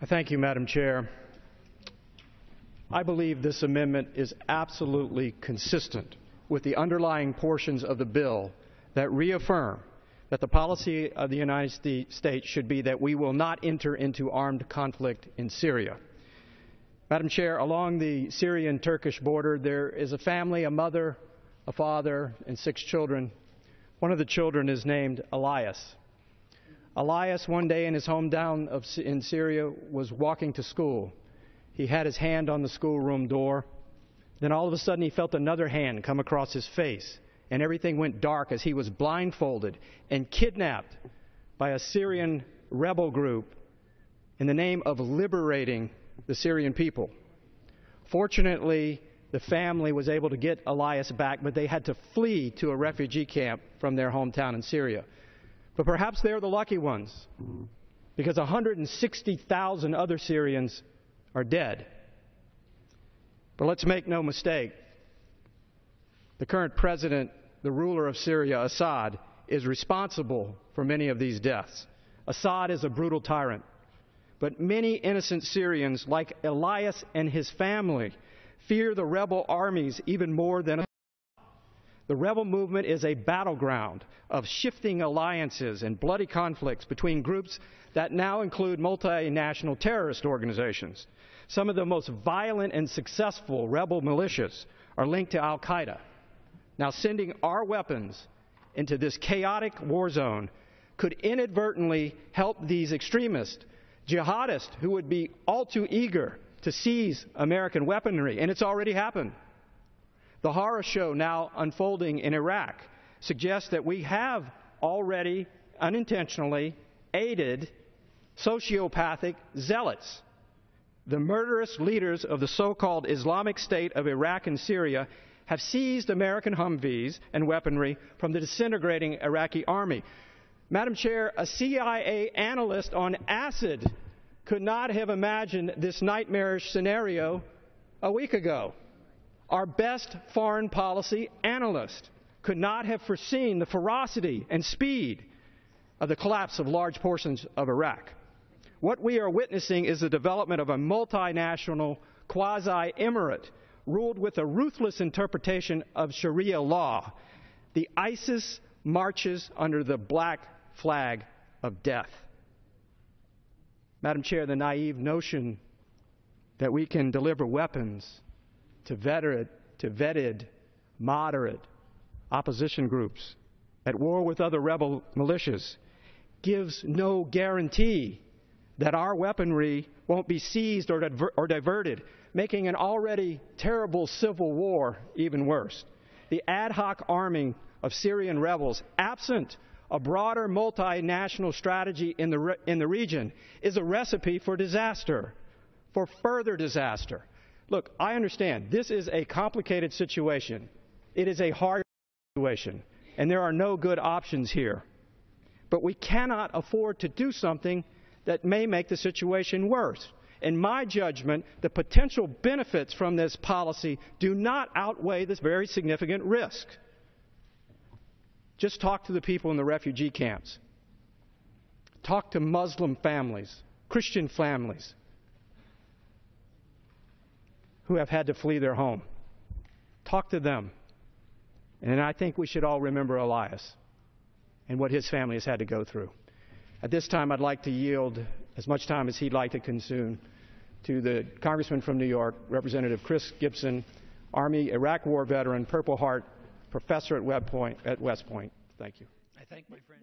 Thank you, Madam Chair. I believe this amendment is absolutely consistent with the underlying portions of the bill that reaffirm that the policy of the United States should be that we will not enter into armed conflict in Syria. Madam Chair, along the Syrian-Turkish border, there is a family, a mother, a father, and 6 children. One of the children is named Elias. Elias, one day in his hometown in Syria, was walking to school. He had his hand on the schoolroom door. Then all of a sudden he felt another hand come across his face, and everything went dark as he was blindfolded and kidnapped by a Syrian rebel group in the name of liberating the Syrian people. Fortunately, the family was able to get Elias back, but they had to flee to a refugee camp from their hometown in Syria. But perhaps they're the lucky ones, because 160,000 other Syrians are dead. But let's make no mistake, the current president, the ruler of Syria, Assad, is responsible for many of these deaths. Assad is a brutal tyrant, but many innocent Syrians, like Elias and his family, fear the rebel armies even more than Assad. The rebel movement is a battleground of shifting alliances and bloody conflicts between groups that now include multinational terrorist organizations. Some of the most violent and successful rebel militias are linked to al-Qaeda. Now, sending our weapons into this chaotic war zone could inadvertently help these extremists, jihadists who would be all too eager to seize American weaponry, and it's already happened. The horror show now unfolding in Iraq suggests that we have already unintentionally aided sociopathic zealots. The murderous leaders of the so-called Islamic State of Iraq and Syria have seized American Humvees and weaponry from the disintegrating Iraqi army. Madam Chair, a CIA analyst on acid could not have imagined this nightmarish scenario a week ago. Our best foreign policy analyst could not have foreseen the ferocity and speed of the collapse of large portions of Iraq. What we are witnessing is the development of a multinational quasi-emirate ruled with a ruthless interpretation of Sharia law. The ISIS marches under the black flag of death. Madam Chair, the naive notion that we can deliver weapons to vetted, moderate opposition groups at war with other rebel militias gives no guarantee that our weaponry won't be seized or diverted, making an already terrible civil war even worse. The ad hoc arming of Syrian rebels, absent a broader multinational strategy in the region, is a recipe for disaster, for further disaster. Look, I understand this is a complicated situation. It is a hard situation, and there are no good options here. But we cannot afford to do something that may make the situation worse. In my judgment, the potential benefits from this policy do not outweigh this very significant risk. Just talk to the people in the refugee camps. Talk to Muslim families, Christian families who have had to flee their home. Talk to them. And I think we should all remember Elias and what his family has had to go through. At this time, I'd like to yield as much time as he'd like to consume to the Congressman from New York, Representative Chris Gibson, Army Iraq War veteran, Purple Heart professor at West Point. Thank you. I thank my friend.